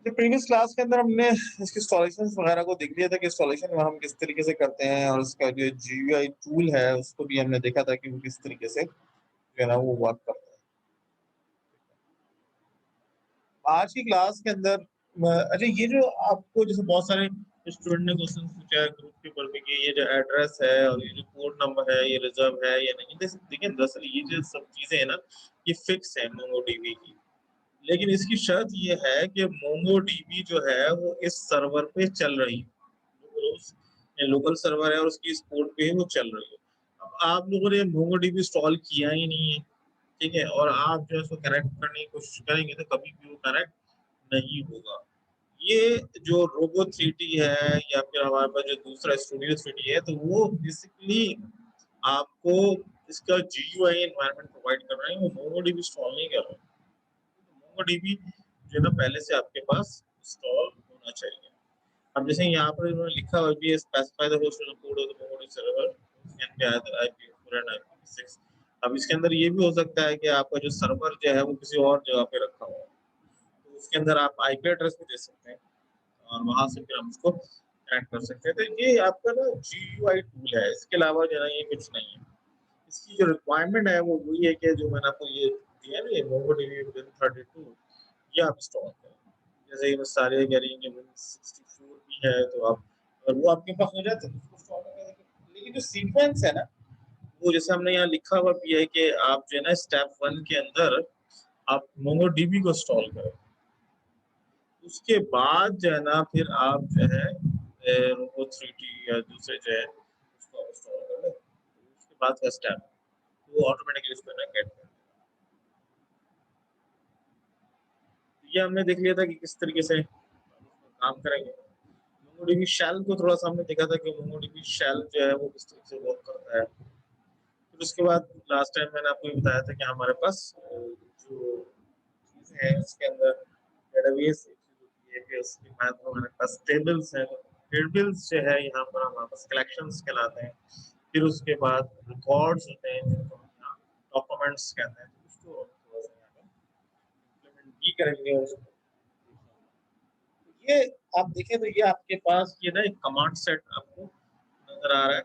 तो previous class के अंदर हमने इसकी इंस्टॉलेशंस वगैरह को देख लिया था कि इंस्टॉलेशन में हम किस तरीके से करते हैं और उसका जो जीयूआई टूल है उसको भी हमने देखा था कि वो किस तरीके से जो है ना वो वर्क करता है। आज की क्लास के अंदर अच्छा ये जो आपको जैसे बहुत सारे स्टूडेंट ने क्वेश्चन पूछा है ग्रुप के ऊपर भी कि ये जो एड्रेस है और ये जो कोड नंबर है ये रिजर्व है या नहीं। देखिए दरअसल ये जो सब चीजें है ना ये फिक्स है मोंगोडीबी की, लेकिन इसकी शर्त ये है कि मोंगोडीबी जो है वो इस सर्वर पे चल रही है, लोकल सर्वर है और उसकी इस पोर्ट पे ही वो चल रही है। अब आप लोगों ने मोंगोडीबी इंस्टॉल किया ही नहीं है, ठीक है, और आप जो है उसको कनेक्ट करने की कोशिश करेंगे तो कभी भी वो कनेक्ट नहीं होगा। ये जो रोबो 3T है या फिर हमारे पास जो दूसरा स्टूडियो 3D है तो वो बेसिकली आपको इसका जीयूआई एनवायरनमेंट प्रोवाइड कर रहे हैं, वो मोंगोडीबी इंस्टॉल नहीं कर रहे हैं। मोंगोडीबी जो है ना पहले से आपके पास इंस्टॉल होना चाहिए। अब जैसे यहाँ पर इन्होंने लिखा हुआ भी है specify the host code of the MongoDB server can be either IP four and आईपी6। अब इसके अंदर ये भी हो सकता है कि आपका जो सर्वर जो है वो किसी और जगह पे रखा हुआ है, तो उसके अंदर आप आईपी एड्रेस भी दे सकते हैं और वहां से फिर हम उसको कनेक्ट कर सकते हैं। तो ये आपका ना जीयूआई टूल है, इसके अलावा जो है ये कुछ नहीं है। इसकी जो रिक्वायरमेंट है वो वही है कि जो मैंने आपको ये दिया ना ये मोंगोडीबी विन 32 ये आप इंस्टॉल करें। जैसे ये सारे कह रही हैं कि विन 64 भी है तो आप अगर वो आपके पास हो जाए तो उसको इंस्टॉल कर देंगे। लेकिन जो सीक्वेंस है ना वो जैसे हमने यहाँ लिखा हुआ भी है कि आप जो है ना स्टेप 1 के अंदर आप मोंगोडीबी को इंस्टॉल करें, उसके बाद जो है ना फिर आप जो है रोबो 3D या दूसरे जो है उसको इंस्टॉल कर लें, उसके बाद का स्टेप वो ऑटोमेटिकली उसको ना गेट कर। ये हमने देख लिया था कि किस तरीके से काम करेंगे। मोंगोडीबी शेल को थोड़ा सा हमने देखा था कि मोंगोडीबी शेल जो है वो किस तरीके से वर्क करता है। फिर उसके बाद लास्ट टाइम मैंने आपको ये बताया था कि हमारे पास जो चीज़ें हैं उसके अंदर डेटाबेस एक चीज़ होती है कि उसके बाद हमारे पास टेबल्स हैं। टेबल्स जो है यहाँ पर हमारे पास कलेक्शंस कहलाते हैं। फिर उसके बाद रिकॉर्ड्स होते हैं जिनको हम यहाँ डॉक्यूमेंट्स कहते हैं। तो उसको थोड़ा सा यहाँ पे इम्प्लीमेंट भी करेंगे उसको। ये आप देखें तो ये आपके पास ये ना एक कमांड सेट आपको नज़र आ रहा है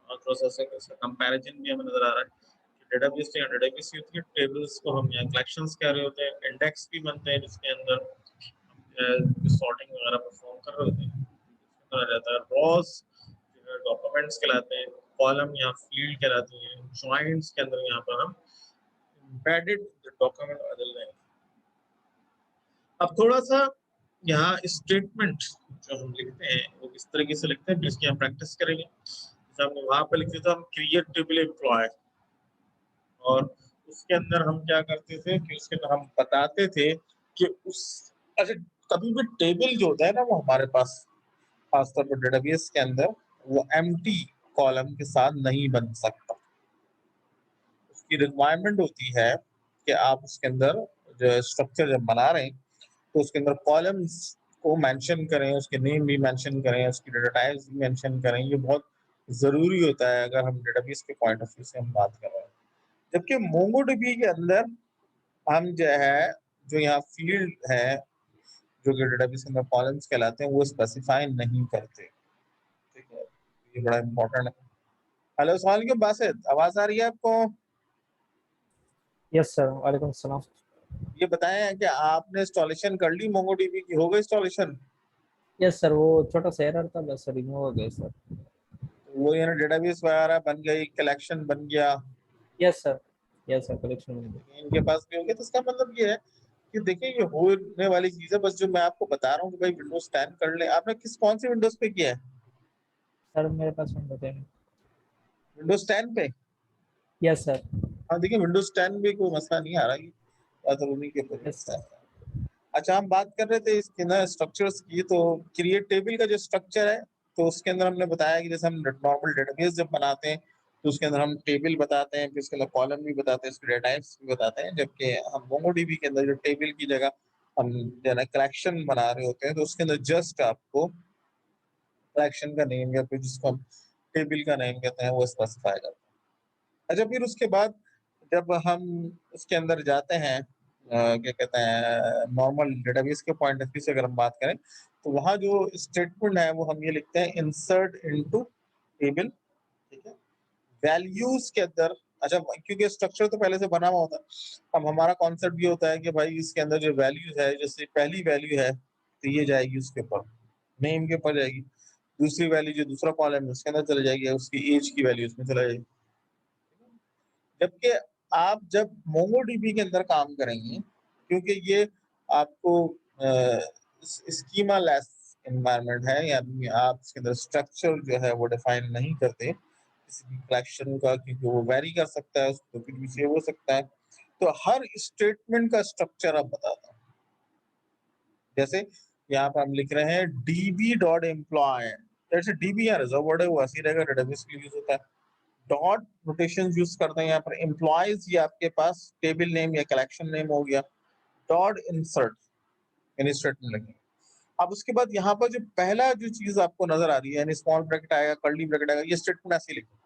और थोड़ा सा इसका कंपैरिजन भी हमें नज़र आ रहा है कि डेटाबेस तो यहाँ डेटाबेस की होती है, टेबल्स को हम यहाँ कलेक्शंस कह रहे होते हैं, इंडेक्स भी बनते हैं जिसके अंदर सॉर्टिंग वगैरह परफॉर्म कर रहे होते हैं। इसके अंदर आ जाता है रॉस जो है डॉक्यूमेंट्स कहलाते हैं, कॉलम यहाँ फील्ड कहलाती हैं, जॉइंट्स के अंदर यहाँ पर हम एम्बेडेड डॉक्यूमेंट बदल रहे हैं। अब थोड़ा सा यहाँ स्टेटमेंट जो हम लिखते हैं वो किस तरीके से लिखते हैं जिसकी हम प्रैक्टिस करेंगे। जैसे हमने वहां पर लिखते थे हम क्रिएट टेबल एम्प्लॉय, और उसके अंदर हम क्या करते थे कि उसके अंदर हम बताते थे कि उस अच्छा कभी भी टेबल जो होता है ना वो हमारे पास खासतौर पर डेटाबेस के अंदर वो एम्प्टी कॉलम के साथ नहीं बन सकता। उसकी रिक्वायरमेंट होती है कि आप उसके अंदर जो स्ट्रक्चर जब बना रहे हैं तो उसके अंदर कॉलम्स को मेंशन करें, उसके नेम भी मेंशन करें, उसकी डेटा टाइप्स भी मेंशन करें। ये बहुत ज़रूरी होता है अगर हम डेटाबेस के पॉइंट ऑफ व्यू से हम बात कर रहे हैं। जबकि मोंगोडीबी के अंदर हम जो है, जो यहाँ फील्ड है, जो कि डेटाबेस के अंदर कॉलम्स कहलाते हैं, वो स्पेसिफाई नहीं करते। ठीक है? ये बड़ा इम्पोर्टेंट है। हेलो अस्सलाम वालेकुम बासित, आवाज़ आ रही है आपको? यस सर, वालेकुम सलाम। ये बताएं कि आपने इंस्टॉलेशन कर ली मोंगोडीबी की, हो गई इंस्टॉलेशन? यस सर, वो छोटा सा एरर था, बस रिमूव हो गया सर। वो ये ना डेटाबेस वगैरह बन गई, कलेक्शन बन गया, yes sir, yes sir, collection में इनके पास भी हो गया। तो इसका मतलब ये है कि देखिए ये होने वाली चीज़ है। बस जो मैं आपको बता रहा हूँ कि भाई विंडोज 10 कर ले। आपने कौन सी विंडोज पे किया है? सर मेरे पास विंडो 10। विंडोज 10 पे? Yes sir. हाँ देखिए विंडोज 10 भी कोई मसला नहीं आ रहा, ये तो उन्हीं के ऊपर यस मिलता सर। है। अच्छा हम बात कर रहे थे इसके ना स्ट्रक्चर्स की, तो क्रिएट टेबल का जो स्ट्रक्चर है तो उसके अंदर हमने बताया कि जैसे हम नॉर्मल डेटाबेस जब बनाते हैं तो उसके अंदर हम टेबल बताते हैं, फिर उसके अंदर कॉलम भी बताते हैं, उसके डेटा टाइप्स भी बताते हैं। जबकि हम मोंगोडीबी के अंदर जो टेबल की जगह हम जो है ना कलेक्शन बना रहे होते हैं तो उसके अंदर जस्ट आपको कलेक्शन का नेम या फिर जिसको हम टेबल का नेम कहते हैं वो स्पेसिफाई करते हैं। अच्छा फिर उसके बाद जब हम उसके अंदर जाते हैं क्या कहते हैं नॉर्मल डेटाबेस के पॉइंट ऑफ व्यू से अगर हम बात करें तो वहाँ जो स्टेटमेंट है वो हम ये लिखते हैं इंसर्ट इनटू टेबल, ठीक है। वैल्यूज के अंदर, अच्छा क्योंकि स्ट्रक्चर तो पहले से बना हुआ होता है, अब हमारा कॉन्सेप्ट ये होता है कि भाई इसके अंदर जो वैल्यूज है, जैसे पहली वैल्यू है तो ये जाएगी उसके ऊपर, नेम के ऊपर जाएगी। दूसरी वैल्यू जो दूसरा कॉलम है उसके अंदर चले जाएगी, उसकी एज की वैल्यू उसमें चला जाएगी। जबकि आप जब मोंगोडीबी के अंदर काम करेंगे, क्योंकि ये आपको स्कीमा लेस एनवायरनमेंट है, यानी आप इसके अंदर स्ट्रक्चर जो है वो डिफाइन नहीं करते किसी भी कलेक्शन का, क्योंकि वो वेरी कर सकता है, उसको कुछ भी सेव हो सकता है। तो हर स्टेटमेंट का स्ट्रक्चर आप बताता हूँ। जैसे यहाँ पर हम लिख रहे हैं db.employ, जैसे db या रिजर्व वर्ड है वो ऐसे ही रहेगा, डेटाबेस के लिए यूज होता है। डॉट नोटेशन यूज करते हैं यहाँ पर, एम्प्लॉयज ये आपके पास टेबल नेम या कलेक्शन नेम हो गया। डॉट इंसर्ट यानी स्टेटमेंट लगेंगे। अब उसके बाद यहाँ पर जो पहला जो चीज आपको नजर आ रही है, यानी स्मॉल ब्रैकेट आएगा, कर्ली ब्रैकेट आएगा, ये स्टेटमेंट ऐसे ही लिखेंगे।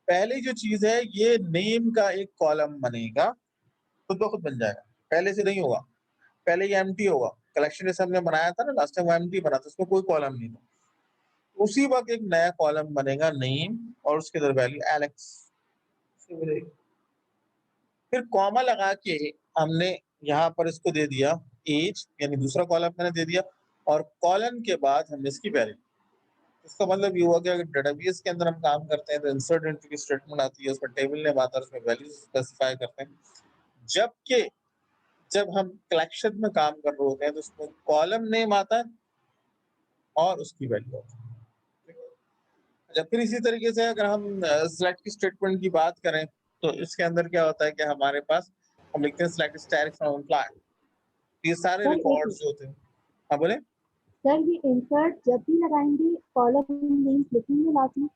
पहली जो चीज है ये नेम का एक कॉलम बनेगा, खुद ब खुद बन जाएगा, पहले से नहीं होगा। पहले ये एम्प्टी होगा, कलेक्शन जैसे हमने बनाया था ना लास्ट टाइम, वो एम्प्टी बना था, उसमें कोई कॉलम नहीं था। उसी वक्त एक नया कॉलम बनेगा नेम, और उसके अंदर वैल्यू एलेक्स। फिर कॉमा लगा के हमने यहाँ पर इसको दे दिया एज, यानी दूसरा कॉलम मैंने दे दिया, और कॉलन के बाद हमने इसकी वैल्यू। इसका मतलब ये हुआ कि अगर डेटाबेस के अंदर हम काम करते हैं तो इंसर्ट इनटू की स्टेटमेंट आती है, उसमें टेबल नेम आता है, उसमें वैल्यू स्पेसिफाई करते हैं। जबकि जब हम कलेक्शन में काम कर रहे होते हैं तो उसमें कॉलम नेम आता है और उसकी वैल्यू आती है। अच्छा, फिर इसी तरीके से अगर हम सिलेक्ट की स्टेटमेंट की बात करें तो इसके अंदर क्या होता है कि हमारे पास हम लिखते हैं सिलेक्ट स्टैटिक फ्रॉम एम्प्लॉय, ये सारे सर रिकॉर्ड्स जो होते हैं। हाँ बोले सर, ये इंसर्ट जब भी लगाएंगे कॉलम नेम्स लिखेंगे लास्ट में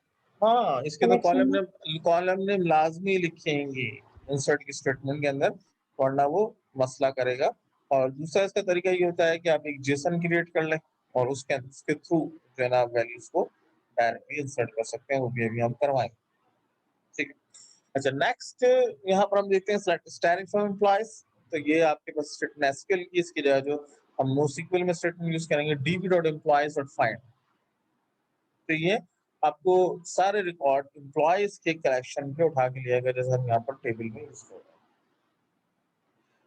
हाँ, इसके अंदर कलेक्शन में? कॉलम नेम लाजमी लिखेंगे इंसर्ट की स्टेटमेंट के अंदर, वरना वो मसला करेगा। और दूसरा इसका तरीका ये होता है कि आप एक जेसन क्रिएट कर लें और उसके थ्रू जो है ना वैल्यूज को डायरेक्टली इंसर्ट कर सकते हैं, वो भी अभी हम करवाएंगे, ठीक है। अच्छा, नेक्स्ट यहाँ पर हम देखते हैं सिलेक्ट स्टैटिक फ्रॉम एम्प्लॉयज। तो ये आपके पास स्टेटमेंट एसक्यूएल की इसकी जगह जो हम नोस्क्यूएल में स्टेटमेंट यूज करेंगे db.employees.find। तो ये आपको सारे रिकॉर्ड एम्प्लॉयज के कलेक्शन पे उठा के लिया गया, जैसे हम यहाँ पर टेबल में यूज कर रहे हैं।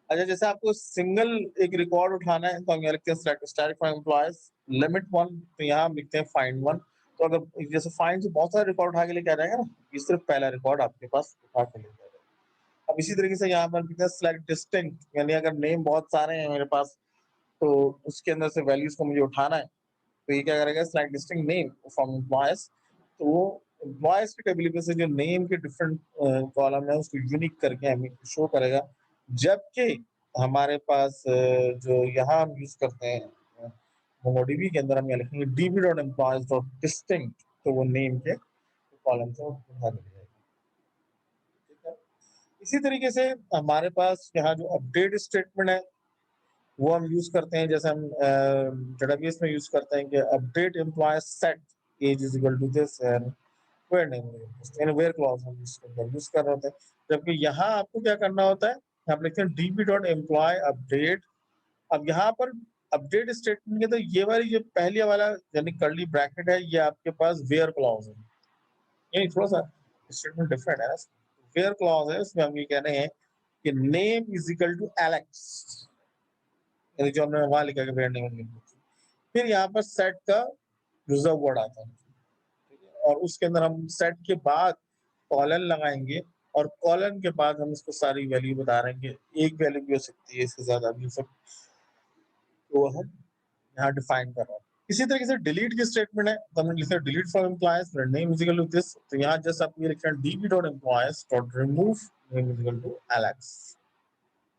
अच्छा, जैसे आपको सिंगल एक रिकॉर्ड उठाना है तो हम यहाँ लिखते हैं select static from employees limit 1, तो यहाँ हम लिखते हैं फाइंड 1। तो अगर जैसे फाइंड से बहुत सारे रिकॉर्ड उठा के लेके आ जाएगा ना, ये सिर्फ पहला रिकॉर्ड आपके पास उठा के लेके आ जाएगा। अब इसी तरीके से यहाँ पर लिखते हैं सिलेक्ट डिस्टिंक्ट, यानी अगर नेम बहुत सारे हैं मेरे पास तो उसके अंदर से वैल्यूज को मुझे उठाना है, तो ये क्या करेगा select distinct name from employees. तो वो एम्प्लॉयज की टेबल से जो नेम के डिफरेंट कॉलम है उसको यूनिक करके हमें शो करेगा। जबकि हमारे पास जो यहाँ हम यूज करते हैं मोंगोडीबी के अंदर हम यहाँ लिखेंगे db.employees.distinct, तो वो नेम के कॉलम से उठा के लिया जाएगा, ठीक है। इसी तरीके से हमारे पास यहाँ जो अपडेट स्टेटमेंट है वो हम यूज करते हैं, जैसे हम डेटाबेस में यूज करते हैं कि update employ set age is equal to this and where name, यानी वेयर क्लॉज हम यूज कर रहे होते हैं। जबकि यहाँ आपको क्या करना होता है, आप लिखते हैं db.employ अपडेट। अब यहाँ पर अपडेट स्टेटमेंट के तो ये वाली जो पहली वाला यानी कर्ली ब्रैकेट है, ये आपके पास वेयर क्लॉज है, यानी थोड़ा सा स्टेटमेंट डिफरेंट है। वेयर क्लॉज है, उसमें हम ये कह रहे हैं कि name is equal to Alex, यानी जो हमने वहां लिखा है नेम। फिर यहाँ पर सेट का रिजर्व वर्ड आता है, ठीक है? और उसके अंदर हम सेट के बाद कॉलन लगाएंगे, और कॉलन के बाद हम इसको सारी वैल्यू बता रहे हैं कि एक वैल्यू भी हो सकती है, इससे ज्यादा भी हो सकती है, तो हम यहाँ डिफाइन कर रहे हैं। इसी तरीके से डिलीट की स्टेटमेंट है, तो हमने लिखा delete from employees name is equal to this, तो यहाँ जस्ट आपको ये लिखना है db.employees.remove name is equal to Alex.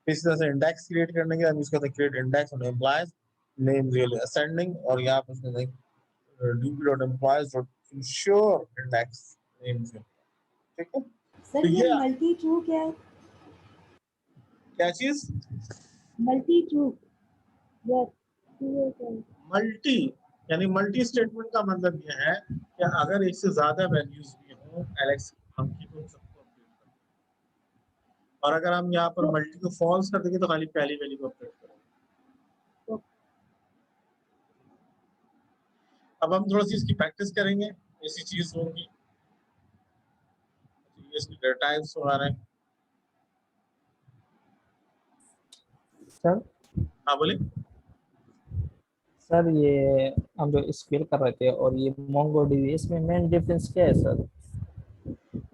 इसी तरह से इंडेक्स क्रिएट करने के लिए हम यूज करते हैं create index on employees name real ascending, और यहाँ पर उसमें db.employees.ensure index name, ठीक है। सर, तो ये ये मल्टी ट्रू क्या है? क्या चीज मल्टी ट्रू या मल्टी, यानी मल्टी स्टेटमेंट का मतलब यह है कि अगर एक से ज्यादा वैल्यूज भी हो एलेक्स नाम की तो सबको अपडेट कर, और अगर हम यहाँ पर मल्टी को फॉल्स कर देंगे तो खाली पहली वैल्यू को अपडेट करेंगे। अब हम थोड़ा सी इसकी प्रैक्टिस करेंगे, ऐसी चीज होगी। इसकी डेटा टाइप्स हमारे, सर हाँ बोले। सर ये हम जो स्क्वेयर कर रहे थे और ये मोंगोडीबी, इसमें मेन डिफरेंस क्या है सर?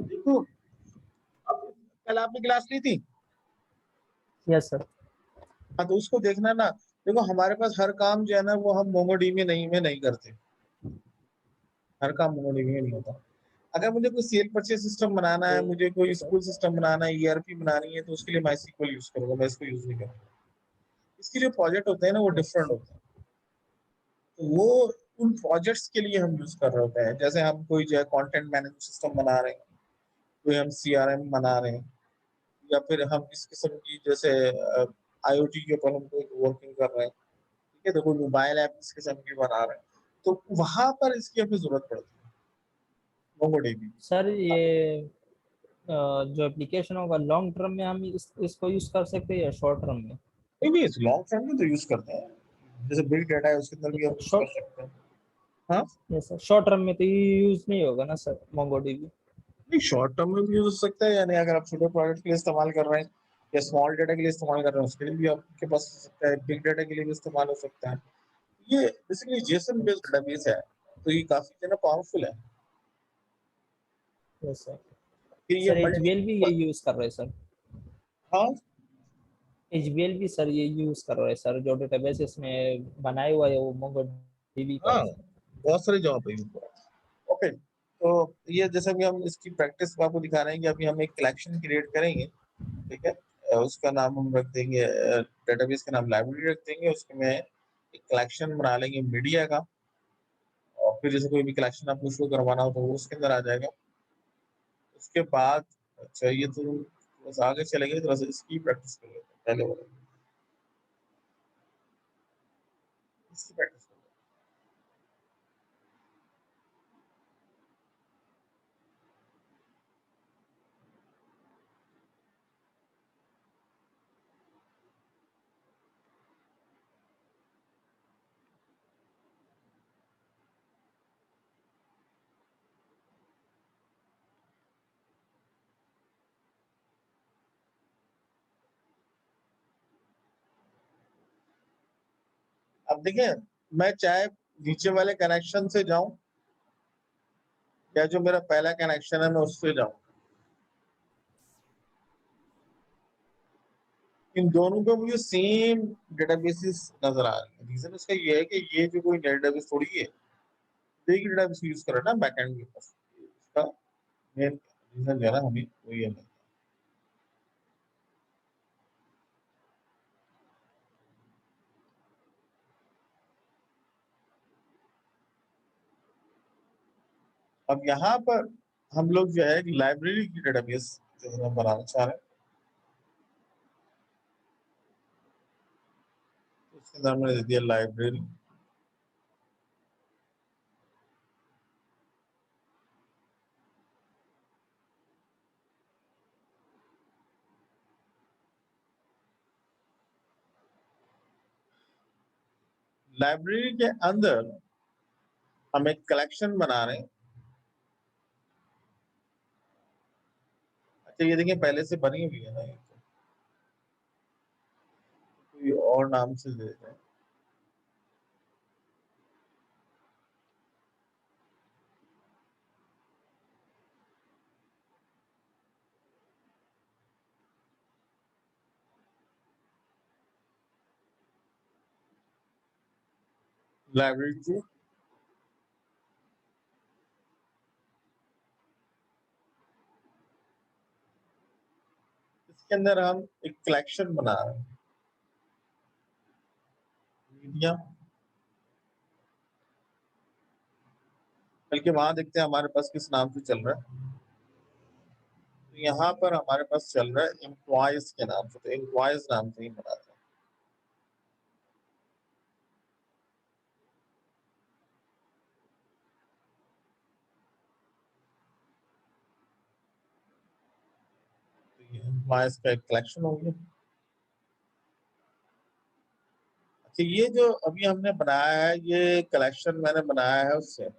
देखो, अब कल आपने क्लास ली थी, यस सर। हाँ तो उसको देखना ना। देखो हमारे पास हर काम जो है ना वो हम मोंगोडीबी में नहीं करते, हर काम मोंगोडीबी में नहीं होता। अगर मुझे कोई सेल परचेज सिस्टम बनाना है, मुझे कोई स्कूल सिस्टम बनाना है, ईआरपी बनानी है, तो उसके लिए माइस्क्ल यूज करूंगा, मैं इसको यूज नहीं करूंगा। इसके जो प्रोजेक्ट होते हैं ना वो डिफरेंट होते हैं, तो वो उन प्रोजेक्ट्स के लिए हम यूज कर रहे होते हैं। जैसे हम कोई जो है कंटेंट मैनेजमेंट सिस्टम बना रहे हैं, कोई हम सीआरएम बना रहे हैं, या फिर हम इस किस्म की जैसे आईओटी के ऊपर हम कोई वर्किंग कर रहे हैं, ठीक है, तो कोई मोबाइल ऐप इस किस्म की बना रहे हैं, तो वहां पर इसकी हमें जरूरत पड़ती है मोंगोडीबी। सर ये जो एप्लीकेशन होगा लॉन्ग टर्म में हम इसको यूज कर सकते हैं या शॉर्ट टर्म में? नहीं नहीं, लॉन्ग टर्म में तो यूज करते हैं, जैसे बिग डाटा है उसके अंदर भी हम यूज कर शॉर्ट सकते हैं। हाँ यस सर, शॉर्ट टर्म में तो ये यूज नहीं होगा ना सर मोंगोडीबी? नहीं, शॉर्ट टर्म में भी यूज हो सकता है, यानी अगर आप छोटे प्रोजेक्ट के लिए इस्तेमाल कर रहे हैं या स्मॉल डाटा के लिए इस्तेमाल कर रहे हैं उसके लिए भी आपके पास हो सकता है, बिग डाटा के लिए भी इस्तेमाल हो सकता है। ये बेसिकली जेसन बेस्ड डेटाबेस है, तो ये काफी जो है ना पावरफुल है। Yes sir. फिर ये सर मल्टी, एचबीएल भी ये यूज कर रहे हैं सर? हाँ एचबीएल भी सर ये यूज कर रहे हैं सर, जो डेटाबेस इसमें बनाया हुआ है वो मोंगोडीबी का हाँ, है। बहुत सारे जॉब है। ओके, तो ये जैसे अभी हम इसकी प्रैक्टिस आपको दिखा रहे हैं कि अभी हम एक कलेक्शन क्रिएट करेंगे, ठीक है। उसका नाम हम रख देंगे, डेटाबेस का नाम लाइब्रेरी रख देंगे, उसमें एक कलेक्शन बना लेंगे मीडिया का, और फिर जैसे कोई भी कलेक्शन आपको शो करवाना हो तो वो उसके अंदर आ जाएगा। उसके बाद अच्छा ये तो बस आगे चले गए, थोड़ा सा इसकी प्रैक्टिस कर लेते हैं पहले वाले, इसकी प्रैक्टिस कर लेते हैं। अब देखें, मैं चाहे नीचे वाले कनेक्शन से जाऊं या जो मेरा पहला कनेक्शन है मैं उससे जाऊं, इन दोनों पे मुझे सेम डेटाबेसेस नजर आ रहे हैं। रीजन इसका ये है कि ये जो कोई डेटाबेस थोड़ी है, एक ही डेटाबेस यूज कर रहा है ना बैकएंड के पास, इसका मेन रीजन जो है ना हमें वो ये है। अब यहाँ पर हम लोग जो है लाइब्रेरी की डेटाबेस जो है हम बनाना चाह रहे हैं, तो उसके अंदर हमने दे दिया लाइब्रेरी। लाइब्रेरी के अंदर हम एक कलेक्शन बना रहे हैं। अच्छा ये देखिए पहले से बनी हुई है ना, ये तो कोई और नाम से दे देते हैं। लाइब्रेरी की इसके अंदर हम एक कलेक्शन बना रहे हैं, मीडिया। बल्कि वहां देखते हैं हमारे पास किस नाम से चल रहा है, तो यहाँ पर हमारे पास चल रहा है एम्प्लॉयज के नाम से, तो एम्प्लॉयज नाम से ही बनाते हैं। तो ये एम्प्लॉयज का एक कलेक्शन हो गया। अच्छा, ये जो अभी हमने बनाया है ये कलेक्शन मैंने बनाया है उससे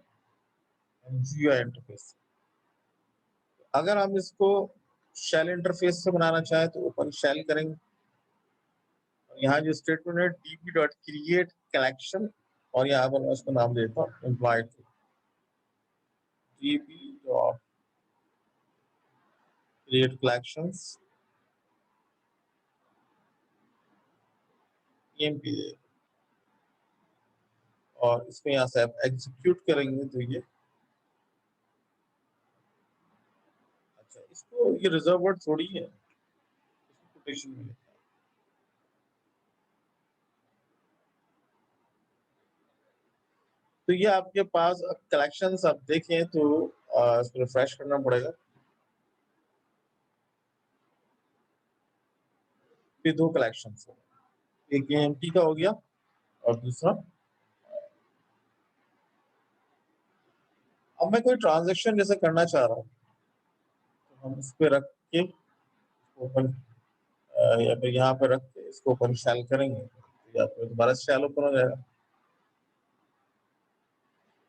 GUI इंटरफेस। अगर हम इसको शेल इंटरफेस से बनाना चाहें तो ओपन शेल करेंगे। यहाँ जो स्टेटमेंट है db.create collection और यहाँ पर मैं उसको नाम देता हूँ एम्प्लॉय db.create collections emp और इसको यहाँ से आप एग्जीक्यूट करेंगे तो ये अच्छा, इसको ये रिजर्व वर्ड थोड़ी है, इसको कोटेशन में लिखा है। तो ये आपके पास कलेक्शंस आप देखें तो इसको रिफ्रेश करना पड़ेगा। ये दो कलेक्शंस है, एक ये एम्प्टी का हो गया और दूसरा अब मैं कोई ट्रांजैक्शन जैसे करना चाह रहा हूँ तो हम इस पे रख के ओपन या फिर यहाँ पे रख के इसको ओपन शेल करेंगे तो या फिर दोबारा शेल ओपन हो जाएगा।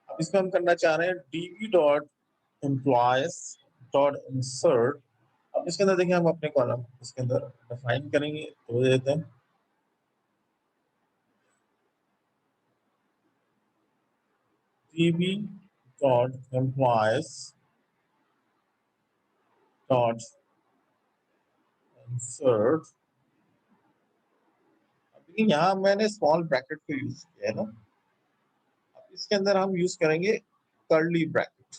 अब इसमें हम करना चाह रहे हैं db.employees.insert। अब इसके अंदर देखिए हम अपने कॉलम इसके अंदर डिफाइन करेंगे तो देते हैं db.employees.insert। देखिए यहाँ मैंने स्मॉल ब्रैकेट को यूज किया है ना, अब इसके अंदर हम यूज करेंगे कर्ली ब्रैकेट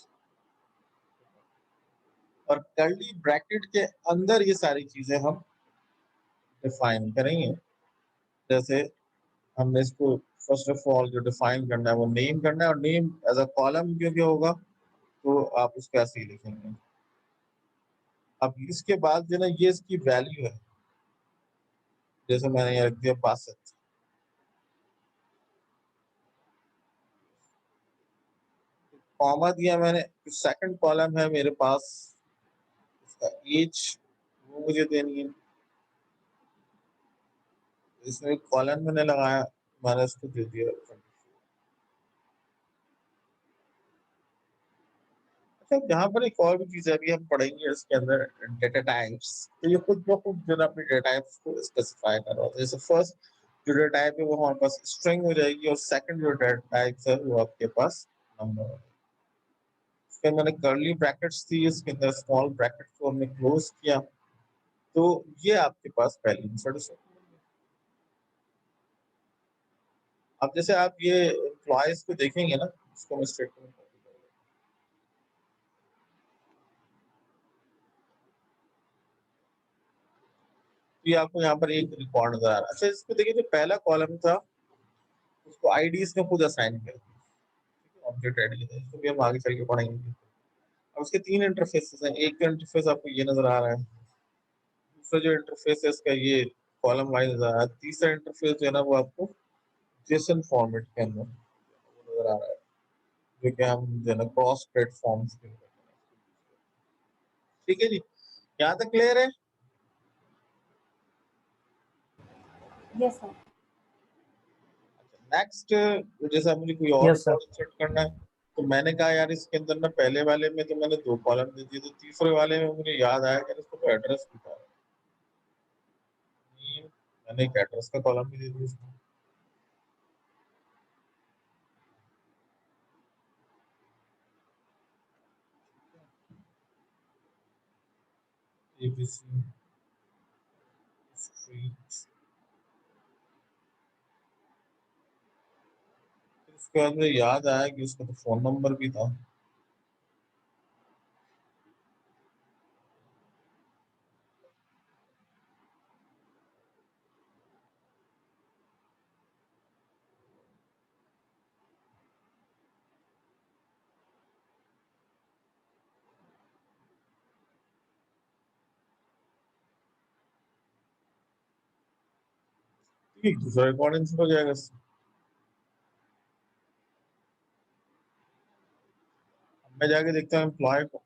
और कर्ली ब्रैकेट के अंदर ये सारी चीजें हम डिफाइन करेंगे। जैसे हमने इसको फर्स्ट ऑफ ऑल जो डिफाइन करना है वो नेम करना है और नेम एज अ कॉलम क्योंकि होगा तो आप उसको ऐसे ही लिखेंगे। अब इसके बाद जो ना ये इसकी वैल्यू है, जैसे मैंने ये रख दिया 62, कॉमा दिया मैंने, सेकंड कॉलम है मेरे पास इसका एज वो मुझे देनी है, इसमें कॉलम मैंने लगाया मैंने उसको दे दिया 24। अच्छा, यहाँ पर एक और भी चीज है अभी हम पढ़ेंगे इसके अंदर डेटा टाइप्स। तो ये खुद ब खुद जो है अपने डेटा टाइप्स को स्पेसिफाई कर रहा होता है। जैसे फर्स्ट जो डेटा टाइप है वो हमारे पास स्ट्रिंग हो जाएगी और सेकंड जो डेटा टाइप है वो आपके पास नंबर है। इसके मैंने कर्ली ब्रैकेट्स थी, इसके अंदर स्मॉल ब्रैकेट्स को हमने क्लोज किया तो ये आपके पास पहली इंसर्ट। अब जैसे आप ये एम्प्लॉयज को देखेंगे ना, इसको मैं स्टेटमेंट ये आपको यहाँ पर एक रिकॉर्ड नजर आ रहा है। अच्छा, इसको देखिए जो पहला कॉलम था उसको आईडीज ने खुद असाइन कर दिया, ऑब्जेक्ट आईडी है, इसको भी हम आगे चल के पढ़ेंगे। अब उसके तीन इंटरफेसेस हैं, एक का इंटरफेस आपको ये नजर आ रहा है, दूसरा जो इंटरफेस है इसका ये कॉलम वाइज नजर आ रहा है, तीसरा इंटरफेस जो है ना वो आपको जेसन फॉर्मेट के अंदर नजर आ रहा है जो कि हम जो है ना क्रॉस प्लेटफॉर्म्स के लिए। ठीक है जी, यहाँ तक क्लियर है? Yes sir. नेक्स्ट जैसे मुझे कोई और यस सर। रिकॉर्ड इंसर्ट करना है तो मैंने कहा यार इसके अंदर ना पहले वाले में तो मैंने दो कॉलम दे दिए, तो तीसरे वाले में मुझे याद आया कि इसको तो एड्रेस भी था, मैंने एक एड्रेस का कॉलम भी दे दिया इसको। ABC स्ट्रीट, उसके बाद मुझे याद आया कि उसका तो फोन नंबर भी था। ठीक, दूसरा रिकॉर्ड इंसर्ट हो जाएगा इससे। अब मैं जाके देखता हूँ एम्प्लॉय को,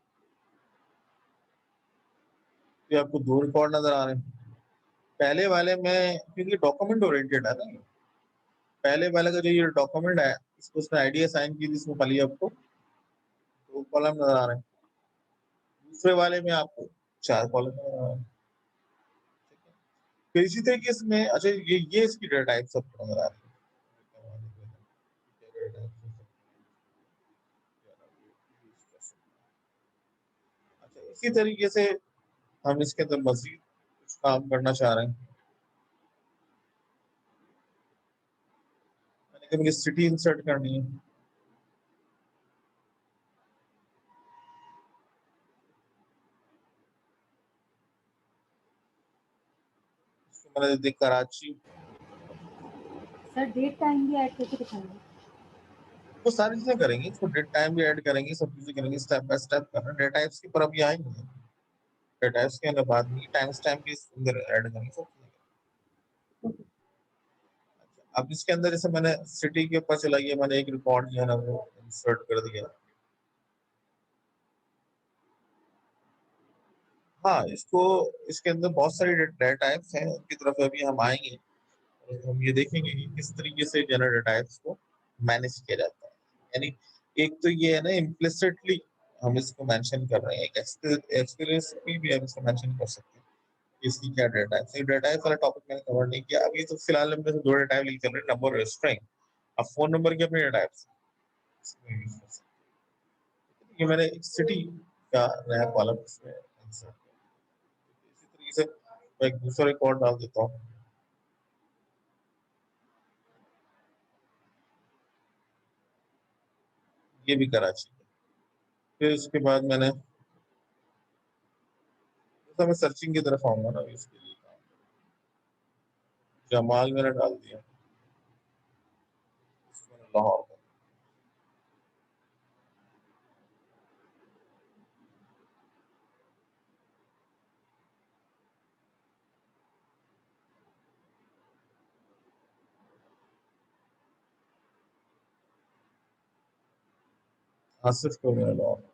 ये आपको 2 रिकॉर्ड नज़र आ रहे हैं। पहले वाले में क्योंकि डॉक्यूमेंट ओरिएंटेड है ना, पहले वाले का जो ये डॉक्यूमेंट है, इसको उसने आईडी असाइन की थी, इसमें खाली आपको 2 कॉलम नज़र आ रहे हैं। दूसरे वाले में आपको 4 कॉलम नज़र आ रहे हैं। फिर इसी तरीके से मैं अच्छा ये इसकी डेटा टाइप सबको नज़र आ रही है। अच्छा, इसी तरीके से हम इसके अंदर मज़ीद कुछ काम करना चाह रहे हैं। मैंने कहा मुझे सिटी इंसर्ट करनी है। इसको मैंने दी कराची। सर डेट टाइम भी ऐड करके दिखाएंगे। वो सारी चीज़ें करेंगे, इसको डेट टाइम भी ऐड करेंगे, सब चीज़ें करेंगे, स्टेप बाय स्टेप कर रहे हैं। डेटा टाइप्स के ऊपर अभी आएँगे। डेटा टाइप्स के अंदर बाद में टाइम स्टैम्प भी इसके अंदर ऐड करेंगे सब चीज़ें। अब इसके अंदर जैसे मैंने सिटी के ऊपर चलाइए, मैंने एक रिकॉर्ड जो है ना वो इंसर्ट कर दिया। हाँ, इसको इसके अंदर बहुत सारी डेटा टाइप्स हैं, उनकी तरफ अभी हम आएँगे और हम ये देखेंगे कि किस तरीके से जो है ना डेटा टाइप्स को मैनेज किया जाता है। यानी एक तो ये है ना इम्प्लिसिटली हम इसको मेंशन कर रहे हैं, एक एक्सप्लिसिटली भी हम इसको मेंशन कर सकते हैं, कि इसकी क्या डेटा टाइप है। डेटा टाइप वाला टॉपिक मैंने कवर नहीं किया। अभी तो फिलहाल हम 2 डेटा टाइप लेके चल रहे हैं, नंबर और स्ट्रिंग। अब फ़ोन नंबर की अपनी डेटा टाइप्स इसमें यूज़ कर सकते हैं। ये मैंने एक सिटी का नया कॉलम इसमें इंसर्ट किया। इसी तरीके से मैं एक दूसरा रिकॉर्ड डाल देता हूँ। ये भी कराची है। फिर उसके बाद मैंने जैसा मैं सर्चिंग की तरफ आऊँगा ना अभी इसके लिए जमाल मैंने डाल दिया। इसको मैंने लाहौर का। आसिफ को मैंने लाहौर।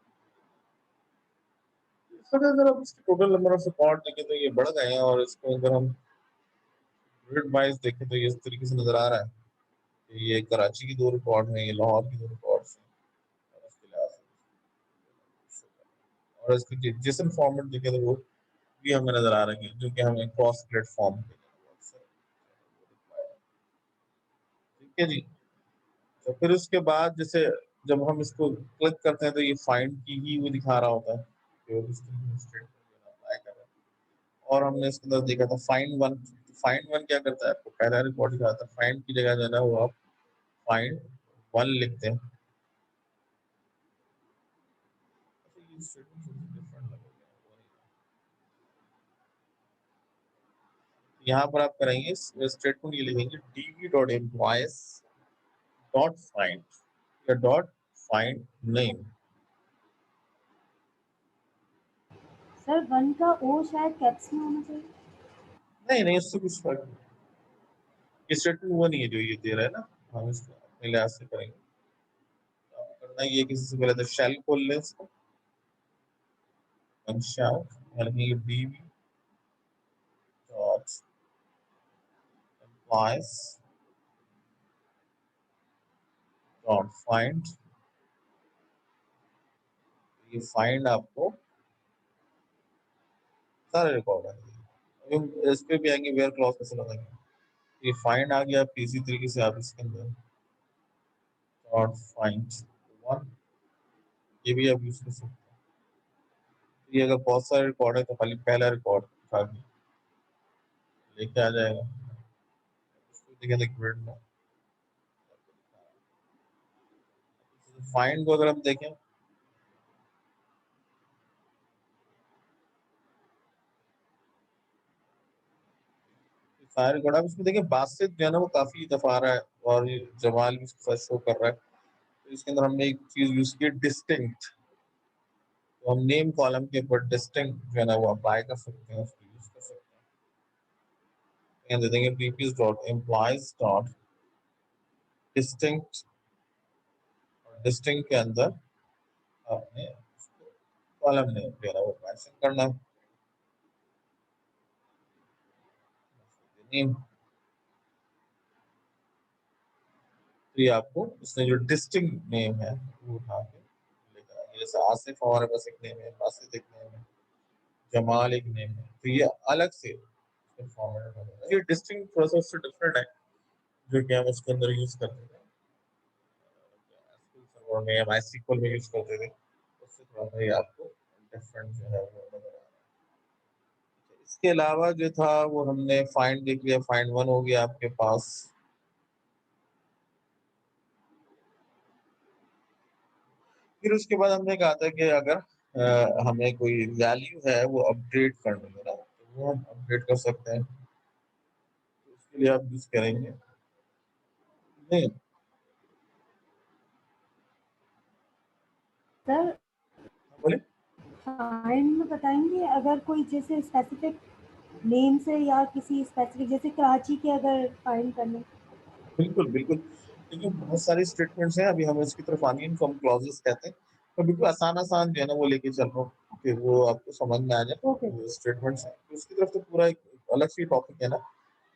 इसमें अगर आप इसके टोटल नंबर ऑफ रिकॉर्ड देखें तो ये बढ़ गए हैं और इसको अगर हम ग्रिड वाइज देखें तो ये इस तरीके से नज़र आ रहा है कि ये कराची की 2 रिकॉर्ड हैं, ये लाहौर की 2 रिकॉर्ड्स हैं और इसके लिहाज से और इसके JSON फॉर्मेट देखें तो वो भी हमें नज़र आ रहा है जो कि हमें क्रॉस प्लेटफॉर्म ठीक है जी। तो फिर उसके बाद जैसे जब हम इसको क्लिक करते हैं तो ये फाइंड की ही वो दिखा रहा होता है कि वो किस तरीके से स्टेटमेंट अप्लाई कर रहा है। और हमने इसके अंदर देखा था फाइंड वन क्या करता है, आपको पहला रिकॉर्ड दिखाता है, फाइंड की जगह जो है ना वो आप फाइंड वन लिखते हैं। ये statement थोड़ी सी different लग रही है। यहाँ पर आप करेंगे स्टेटमेंट ये लिखेंगे db.employees डॉट फाइंड या dot find name. Sir one का ओ शायद कैप्स में होना चाहिए। नहीं नहीं, उससे कुछ फर्क नहीं। ये स्टेटमेंट वो नहीं है जो ये दे रहा है ना, हम इसको अपने लिहाज से करेंगे। तो आपको करना ये किसी से पहले तो शेल खोल लें इसको, शैल यानी db dot employees dot find. ये फाइंड आपको सारे रिकॉर्ड है। अभी हम इस पे भी आएंगे वेयर क्लॉज कैसे लगाएंगे। ये फाइंड आ गया, आप इसी तरीके से आप इसके अंदर डॉट फाइंड वन ये भी आप यूज कर सकते हैं। ये अगर बहुत सारे रिकॉर्ड है तो खाली पहला रिकॉर्ड उठा के लेके आ जाएगा। इसको देखें तो ग्रिड में फाइंड को अगर हम देखें सारे रिकॉर्ड आप इसमें देखें, बासित जो है ना वो काफी दफा आ रहा है और ये जमाल भी इसके साथ शो कर रहा है। तो इसके अंदर हमने एक चीज यूज की डिस्टिंक्ट, तो हम नेम कॉलम के ऊपर डिस्टिंक्ट जो है ना वो अप्लाई कर सकते हैं, उसको यूज कर सकते हैं। दे देंगे pp's dot employees dot distinct, distinct के अंदर आपने कॉलम नेम जो है ना वो मेंशन करना है। नेम, तो ये आपको इसने जो डिस्टिंक्ट नेम है वो उठा के लेकर आएंगे। जैसे आसिफ हमारे पास एक नेम है, बासित एक नेम है, जमाल एक नेम है, तो ये अलग से फॉर्मेट होगा। ये डिस्टिंक्ट थोड़ा सा उससे डिफरेंट है जो कि हम उसके अंदर यूज करते थे सर्वर में, MySQL में यूज करते थे, उससे थोड़ा सा ये आपको डिफरेंट जो है वो नजर आ रहा है। इसके अलावा जो था वो हमने फाइंड देख लिया, फाइंड 1 हो गया आपके पास। फिर उसके बाद हमने कहा था कि अगर हमें कोई वैल्यू है वो अपडेट करनी है ना, तो वो हम अपडेट कर सकते हैं, तो उसके लिए आप यूज करेंगे नहीं। सर बोले फाइंड में बताएंगे अगर कोई जैसे स्पेसिफिक नेम से या किसी स्पेसिफिक जैसे कराची के अगर फाइंड करने। बिल्कुल बिल्कुल, क्योंकि बहुत सारी स्टेटमेंट्स हैं, अभी हम इसकी तरफ आनी है, इनको हम क्लॉजेस कहते हैं, तो बिल्कुल आसान आसान जो है ना वो लेके चल रहा हूँ कि वो आपको समझ में आ जाए। ओके स्टेटमेंट्स है उसकी तरफ तो पूरा एक अलग से टॉपिक है ना,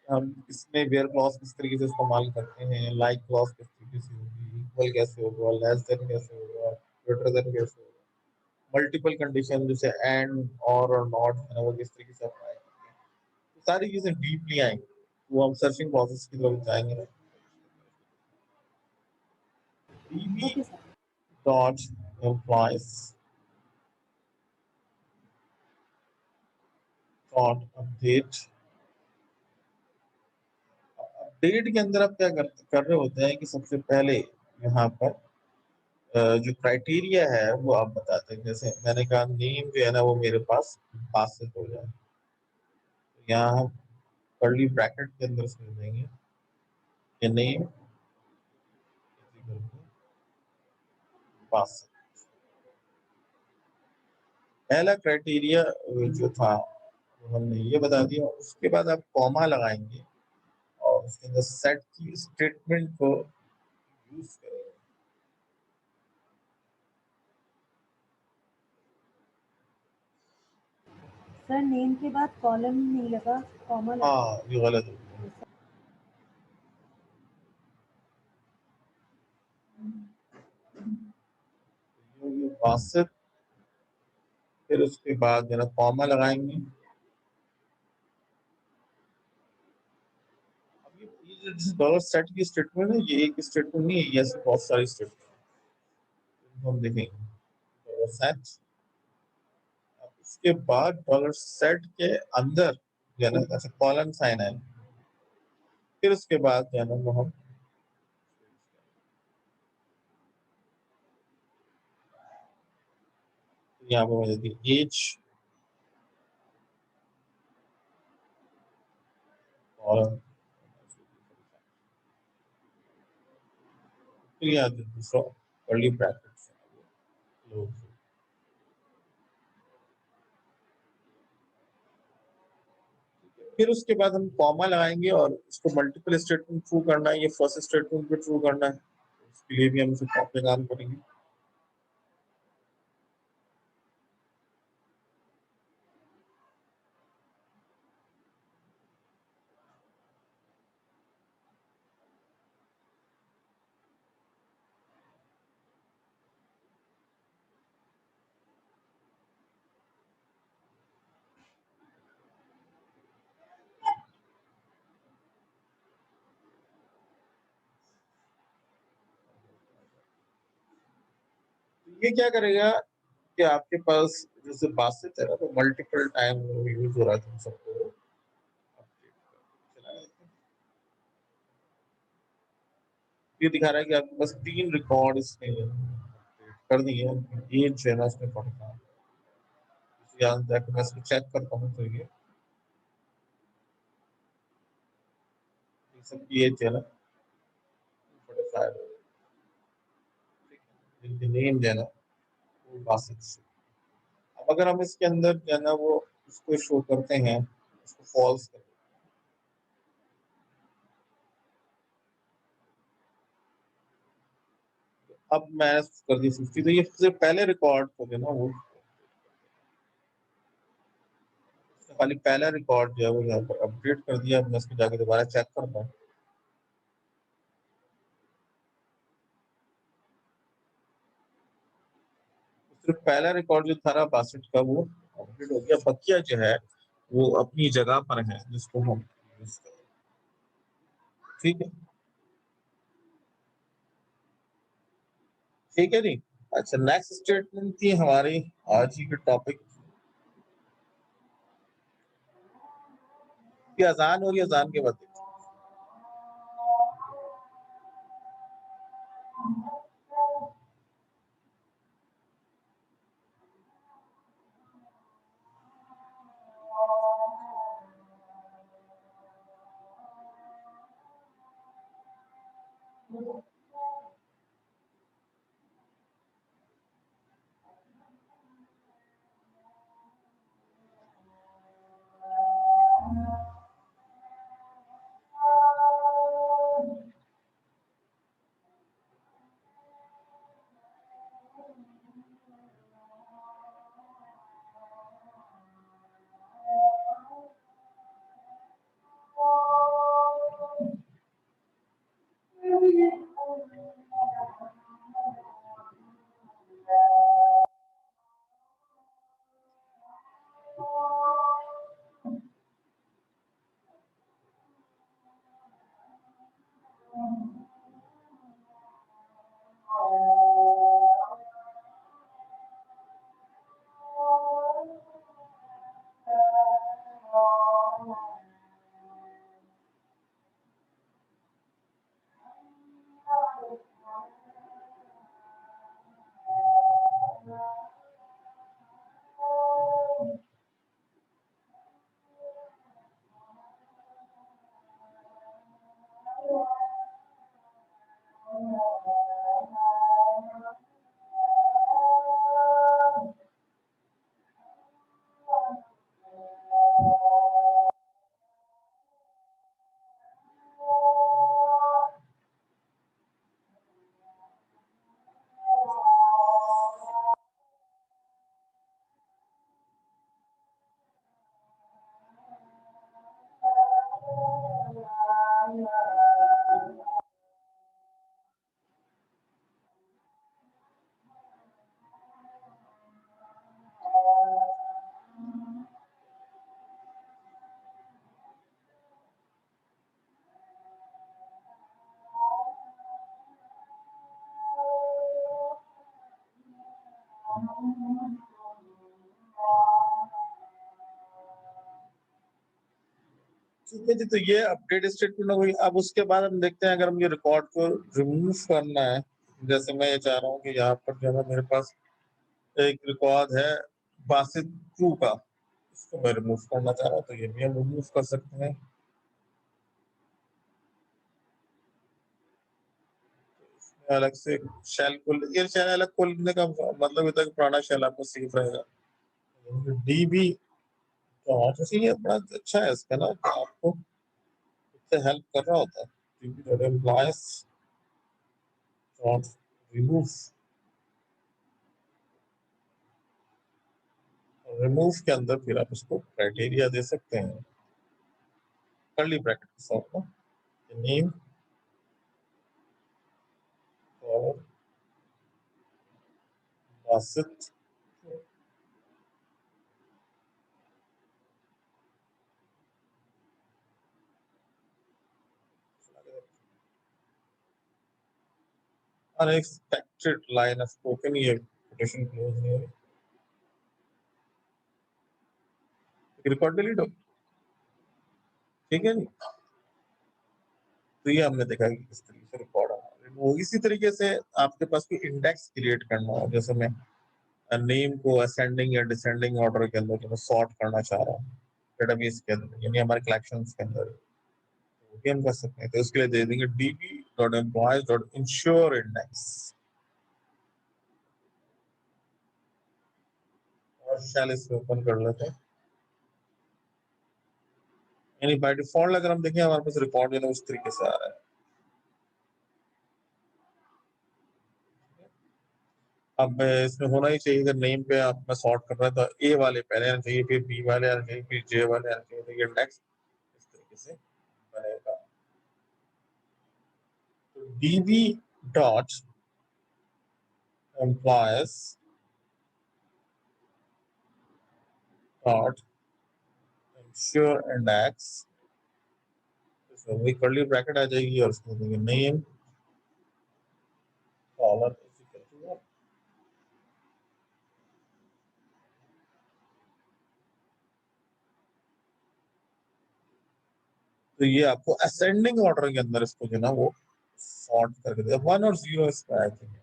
हम इसमें वेयर क्लॉज किस तरीके से इस्तेमाल करते हैं, लाइक क्लॉज किस तरीके से होगी, इक्वल कैसे होगा, लेस देन कैसे होगा, ग्रेटर देन कैसे होगा, मल्टीपल कंडीशन जैसे एंड और नॉट है ना वो किस तरीके से अप्लाई करते हैं, तो सारी चीजें डीपली आएंगी, वो हम सर्चिंग प्रोसेस की तरफ जाएंगे ना। db okay sir. dot implies dot update। Update के अंदर आप क्या कर रहे होते हैं कि सबसे पहले यहाँ पर जो क्राइटेरिया है वो आप बताते हैं। जैसे मैंने कहा नेम जो है ना वो मेरे पास बासित हो जाए, तो यहाँ हम कर्ली ब्रैकेट के अंदर समझ देंगे कि नेम बासित। पहला क्राइटेरिया जो था वो हमने ये बता दिया, उसके बाद आप कॉमा लगाएंगे और उसके अंदर सेट की स्टेटमेंट को यूज करेंगे। सर नेम के बाद कॉलम नहीं लगा, कॉमा लगा। हाँ ये गलत हो गया। ये बासित, फिर उसके बाद जो है कॉमा लगाएंगे। अब ये जो डॉलर सेट की स्टेटमेंट है ये एक स्टेटमेंट नहीं है, ये ऐसे बहुत सारी स्टेटमेंट हम देखेंगे। डॉलर सेट, उसके बाद डॉलर सेट के अंदर जो है ना ऐसे कॉलन साइन है, फिर उसके बाद जो है ना वो हम यहाँ पे मैं देती एज कॉलन, फिर यहाँ दूसरा कर्ली ब्रैकेट्स, फिर उसके बाद हम कॉमा लगाएंगे और इसको मल्टीपल स्टेटमेंट ट्रू करना है, ये फर्स्ट स्टेटमेंट पे ट्रू करना है, उसके लिए भी हम इसे पे काम करेंगे। ये क्या करेगा कि आपके पास जैसे बासित है ना तो मल्टीपल टाइम यूज हो रहा है, तुम सबको ये दिखा रहा है कि आपके पास 3 रिकॉर्ड इसने कर दिए हैं, ये जो है ना इसमें पड़ता है, यहाँ जाकर मैं इसको चेक करता हूँ तो ये सब ये जो है ना 45 नेम जो है ना वो बासित से। अब अगर हम इसके अंदर जो है ना वो उसको शो करते हैं, उसको फॉल्स करते हैं, अब मैंने कर दी 50, तो ये सबसे पहले रिकॉर्ड को जो है ना वो तो खाली पहला रिकॉर्ड जो है वो यहाँ पर अपडेट कर दिया, मैं इसको जाके दोबारा चेक करता हूँ। सिर्फ पहला रिकॉर्ड जो था ना 62 का वो अपडेट हो गया, बकिया जो है वो अपनी जगह पर है जिसको हम यूज करें। ठीक है, ठीक है जी। अच्छा, नेक्स्ट स्टेटमेंट थी हमारी आज ही के टॉपिक की, अजान और अजान के बाद ठीक है जी। तो ये अपडेट स्टेटमेंट हो गई। अब उसके बाद हम देखते हैं, अगर हम ये रिकॉर्ड को रिमूव करना है, जैसे मैं ये चाह रहा हूँ कि यहाँ पर जो है मेरे पास एक रिकॉर्ड है बासित 2 का, इसको मैं रिमूव करना चाह रहा हूँ, तो ये भी हम रिमूव कर सकते हैं। अलग से शेल को, ये शेल अलग खोलने का मतलब ये था कि पुराना शेल आपको सेफ रहेगा। डीबी तो जैसे ये बड़ा अच्छा है इसका ना, कि आपको इससे हेल्प कर रहा होता है। DB dot employees dot remove, remove के अंदर फिर आप इसको क्राइटेरिया दे सकते हैं, कर्ली ब्रैकेट के साथ ना, नेम और Basit unexpected line of spoken, ये कोटेशन क्लोज नहीं है, रिकॉर्ड डिलीट हो। ठीक है जी। तो ये हमने देखा कि किस तरीके से रिकॉर्ड वो इसी तरीके से आपके पास कोई इंडेक्स क्रिएट करना हो, जैसे मैं नेम को असेंडिंग या डिसेंडिंग ऑर्डर के अंदर जो मैं सॉर्ट करना चाह रहा हूँ डेटाबेस के अंदर, यानी हमारे कलेक्शंस के अंदर, वो भी हम कर सकते हैं। तो उसके लिए दे देंगे db.employees.ensure index, और शैल इसको ओपन कर लेते हैं। यानी बाय डिफॉल्ट अगर हम देखें हमारे पास रिकॉर्ड जो है उस तरीके से आ रहा है। अब इसमें होना ही चाहिए, अगर नेम पे आप मैं सॉर्ट कर रहा है तो ए वाले पहले आना चाहिए, फिर बी वाले आना चाहिए, फिर जे वाले आना चाहिए, तो ये इंडेक्स इस तरीके से बनेगा। तो db dot employees dot ensure index, इसमें वही कर्ली ब्रैकेट आ जाएगी और उसमें देंगे name dollar is equal to 1। तो ये आपको असेंडिंग ऑर्डर के अंदर इसको जो है ना वो सॉर्ट करके देगा। 1 और 0 इसका आई थिंक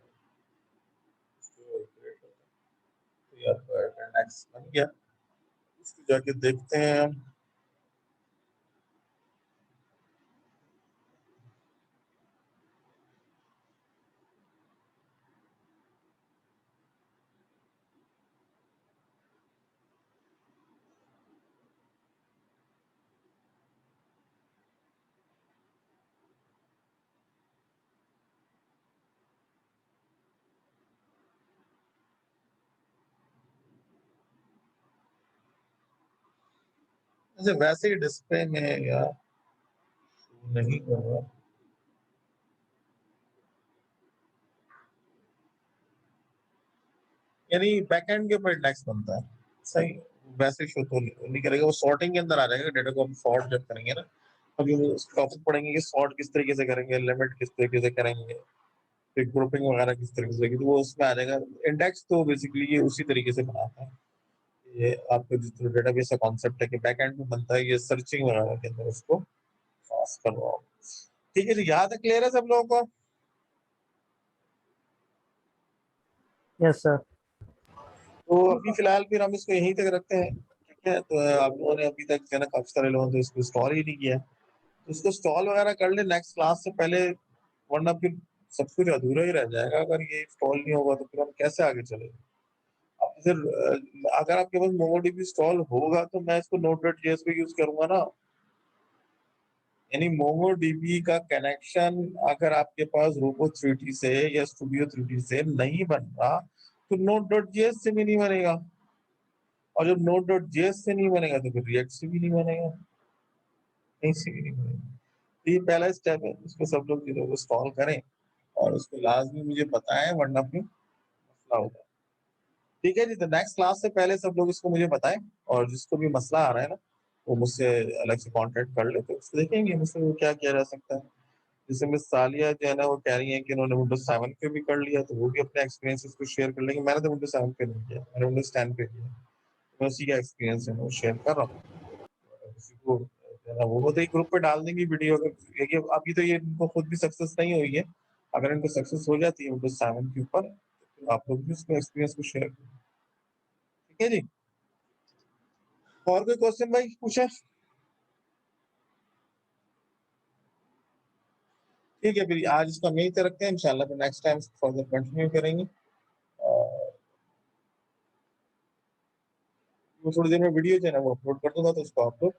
तो ये आपका इंडेक्स बन गया। इसको जाके देखते हैं हम। अच्छा, वैसे ही डिस्प्ले में या नहीं होगा, यानी बैकएंड के ऊपर इंडेक्स बनता है सही, वैसे शो तो नहीं करेगा, वो सॉर्टिंग के अंदर आ जाएगा। डेटा को हम सॉर्ट जब करेंगे ना, अभी उस टॉपिक पढ़ेंगे कि सॉर्ट किस तरीके से करेंगे, लिमिट किस तरीके से करेंगे, फिर ग्रुपिंग वगैरह किस तरीके से, तो वो उसमें आ जाएगा। इंडेक्स तो बेसिकली ये उसी तरीके से बनाता है। ये आपका जो डेटाबेस का कॉन्सेप्ट है कि बैकएंड में बनता है, ये सर्चिंग वगैरह के अंदर उसको पास कर रहा हूँ। ठीक है जी, याद है, क्लियर है सब लोगों को? Yes sir. तो अभी फिलहाल फिर हम इसको यहीं तक रखते हैं, ठीक है। तो आप लोगों ने अभी तक जो है ना काफी सारे लोगों ने इसको इंस्टॉल ही नहीं किया है, तो इसको इंस्टॉल वगैरह कर ले नेक्स्ट क्लास से पहले, वरना फिर सब कुछ अधूरा ही रह जाएगा। अगर ये इंस्टॉल नहीं होगा तो फिर हम कैसे आगे चलेंगे। अब फिर अगर आपके पास मोंगोडीबी इंस्टॉल होगा तो मैं इसको node.js पे यूज करूंगा ना, यानी मोंगोडीबी का कनेक्शन अगर आपके पास रोबो 3D से या स्टूडियो 3D से नहीं बन रहा तो node.js से भी नहीं बनेगा, और जब node.js से नहीं बनेगा तो फिर रिएक्ट से भी नहीं बनेगा, कहीं से भी नहीं बनेगा। तो ये पहला स्टेप है, इसको सब लोग जो इंस्टॉल करें और उसको लाजमी मुझे बताएं, वरना फिर मसला होगा। ठीक है जी, तो नेक्स्ट क्लास से पहले सब लोग इसको मुझे बताएं, और जिसको भी मसला आ रहा है ना वो मुझसे अलग से कांटेक्ट कर ले, तो उसको देखेंगे मुझसे वो क्या किया जा सकता है। जैसे मिस सालिया जो है ना वो कह रही है कि उन्होंने विंडोज 7 पे भी कर लिया, तो वो भी अपने एक्सपीरियंसेस को शेयर कर लेंगे। मैंने तो विंडोज 7 पे नहीं किया, मैंने विंडोज 10 पे किया, तो मैं उसी का एक्सपीरियंस है वो शेयर कर रहा हूँ। किसी को जो है ना वो तो एक ग्रुप पे डाल देंगे वीडियो, अगर देखिए अभी तो ये इनको खुद भी सक्सेस नहीं हुई है, अगर इनको सक्सेस हो जाती है विंडोज 7 के ऊपर तो आप लोग भी उसको एक्सपीरियंस को शेयर करें। ठीक है जी, और कोई क्वेश्चन भाई पूछे? ठीक है, फिर आज इसको हम यहीं तक रखते हैं, इंशाल्लाह फिर नेक्स्ट टाइम फर्दर कंटिन्यू करेंगे। और वो थोड़ी देर में वीडियो जो है ना वो अपलोड कर दूंगा, तो उसको आप लोग